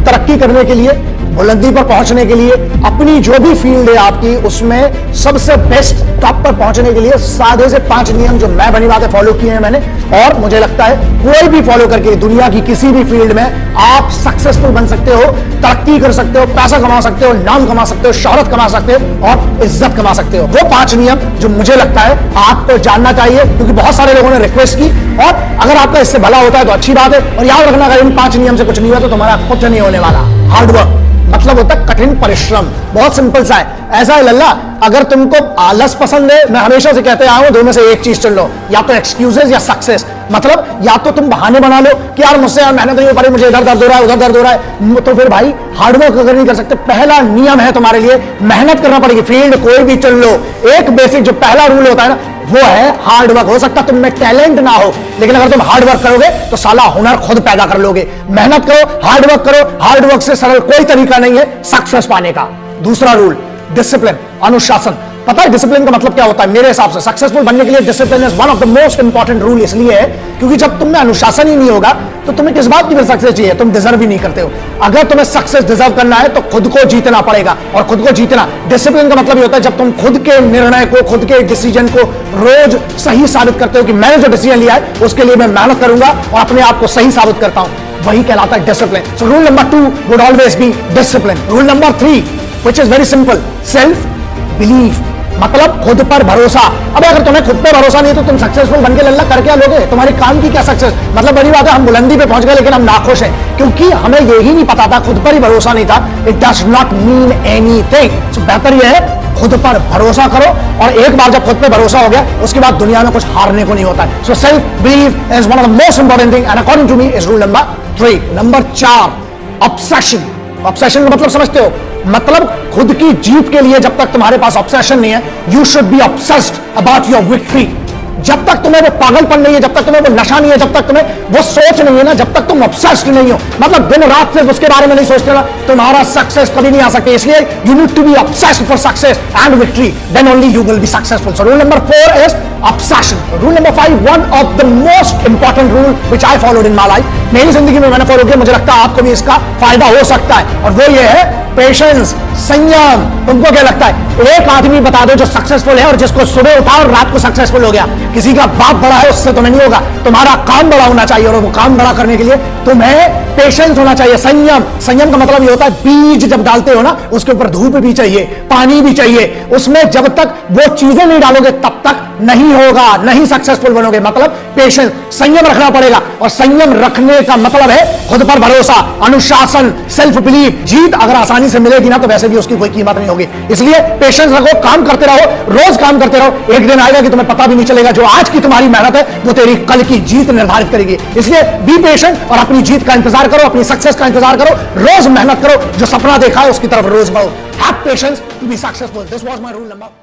तरक्की करने के लिए, बुलंदी पर पहुंचने के लिए, अपनी जो भी फील्ड है आपकी उसमें सबसे बेस्ट टॉप पर पहुंचने के लिए सादे से 5 नियम जो मैं बनी बातें फॉलो किए हैं मैंने, और मुझे लगता है कोई भी फॉलो करके दुनिया की किसी भी फील्ड में आप सक्सेसफुल बन सकते हो, तरक्की कर सकते हो, पैसा कमा सकते हो, नाम कमा सकते हो, शोहरत कमा सकते हो और इज्जत कमा सकते हो। वो 5 नियम जो मुझे लगता है आपको जानना चाहिए, क्योंकि बहुत सारे लोगों ने रिक्वेस्ट की, और अगर आपका इससे भला होता है तो अच्छी बात है। और याद रखना, अगर इन 5 नियम से कुछ नहीं हुआ तो तुम्हारा कुछ नहीं होने वाला। हार्डवर्क मतलब होता है कठिन परिश्रम, बहुत सिंपल सा है। ऐसा है लल्ला, अगर तुमको आलस पसंद है, मैं हमेशा से कहते आया हूं, दो में से एक चीज चुन लो, या तो एक्सक्यूजेस या सक्सेस। मतलब या तो तुम बहाने बना लो कि यार मुझसे यार मेहनत नहीं हो पा रही, मुझे इधर दर्द हो रहा है, उधर दर्द हो रहा है, तो फिर भाई हार्डवर्क अगर नहीं कर सकते, पहला नियम है तुम्हारे लिए मेहनत करना पड़ेगी। फील्ड कोई भी चुन लो, एक बेसिक जो पहला रूल होता है ना, वो है हार्डवर्क। हो सकता है तुम में टैलेंट ना हो, लेकिन अगर तुम हार्डवर्क करोगे तो साला हुनर खुद पैदा कर लोगे। मेहनत करो, हार्डवर्क करो, हार्डवर्क से सरल कोई तरीका नहीं है सक्सेस पाने का। दूसरा रूल, डिसिप्लिन, अनुशासन। पता है डिसिप्लिन का मतलब क्या होता है? मेरे हिसाब से सक्सेसफुल बनने के लिए discipline is one of the most important rule इसलिए है क्योंकि जब तुम में अनुशासन ही नहीं होगा तो तुम्हें किस बात की फिर सक्सेस चाहिए? तुम डिजर्व ही नहीं करते हो। अगर तुम्हें सक्सेस डिजर्व करना है तो खुद को जीतना पड़ेगा, और खुद को जीतना, डिसिप्लिन का मतलब ये होता है जब तुम खुद के निर्णय को, खुद के डिसीजन को रोज सही साबित करते हो कि मैंने जो डिसीजन लिया है उसके लिए मैं मेहनत करूंगा और अपने आप को सही साबित करता हूं, वही कहलाता है discipline. So rule number 2 would always be discipline. Rule number 3 which is very simple, self believe, मतलब खुद पर भरोसा। अब अगर तुम्हें खुद पर भरोसा नहीं तो तुम सक्सेसफुल बनके लल्ला कर क्या लोगे? तुम्हारे काम की क्या सक्सेस? मतलब बड़ी बात है, हम बुलंदी पे पहुंच गए लेकिन हम नाखुश हैं क्योंकि हमें यही नहीं पता था, खुद पर ही भरोसा नहीं था। It does not mean anything. So बेहतर यह है खुद पर भरोसा करो, और एक बार जब खुद पे भरोसा हो गया उसके बाद दुनिया में कुछ हारने को नहीं होता है। So self believe is one of the most important thing and according to me is rule number 3। Number 4, obsession. Obsession का मतलब समझते हो? मतलब खुद की जीत के लिए जब तक तुम्हारे पास ऑब्सेशन नहीं है, you should be obsessed about your victory. जब तक तुम्हें वो पागलपन नहीं है, जब तक तुम्हें वो नशा नहीं है, जब तक तुम्हें वो सोच नहीं है ना, जब तक तुम ऑब्सेस्ड नहीं हो, मतलब दिन रात सिर्फ उसके बारे में नहीं सोचते ना, तुम्हारा सक्सेस कभी नहीं आ सकती। इसलिए you need to be obsessed for success and victory, then only you will be successful. So rule number 4 is obsession. Rule number 5, one of the most important rule which I followed in my life, मेरी जिंदगी में मैंने follow किया, मुझे लगता है आपको भी इसका फायदा हो सकता है, और वो ये है पेशेंस, संयम। तुमको क्या लगता है? एक आदमी बता दो जो सक्सेसफुल है और जिसको सुबह उठा और रात को सक्सेसफुल हो गया। किसी का बाप बड़ा है उससे तुम्हें नहीं होगा, तुम्हारा काम बड़ा होना चाहिए, और वो काम बड़ा करने के लिए तुम्हें पेशेंस होना चाहिए, संयम। संयम का मतलब ये होता है बीज जब डालते हो ना उसके ऊपर धूप भी चाहिए, पानी भी चाहिए, उसमें जब तक वो चीजें नहीं डालोगे तब तक नहीं होगा, नहीं सक्सेसफुल बनोगे। मतलब पेशेंस, संयम रखना पड़ेगा, और संयम रखने का मतलब है खुद पर भरोसा, अनुशासन, सेल्फ बिलीव। जीत अगर आसानी से मिलेगी ना तो वैसे भी उसकी कोई कीमत नहीं होगी। इसलिए पेशेंस रखो, काम करते रहो, रोज काम करते रहो। एक दिन आएगा कि तुम्हें पता भी नहीं चलेगा जो आज की तुम्हारी मेहनत है वो तेरी कल की जीत निर्धारित करेगी। इसलिए बी पेशेंट और अपनी जीत का इंतजार करो, अपनी सक्सेस का इंतजार करो, रोज मेहनत करो, जो सपना देखा है उसकी तरफ रोज बढ़ो। Have patience to be successful. This was my rule number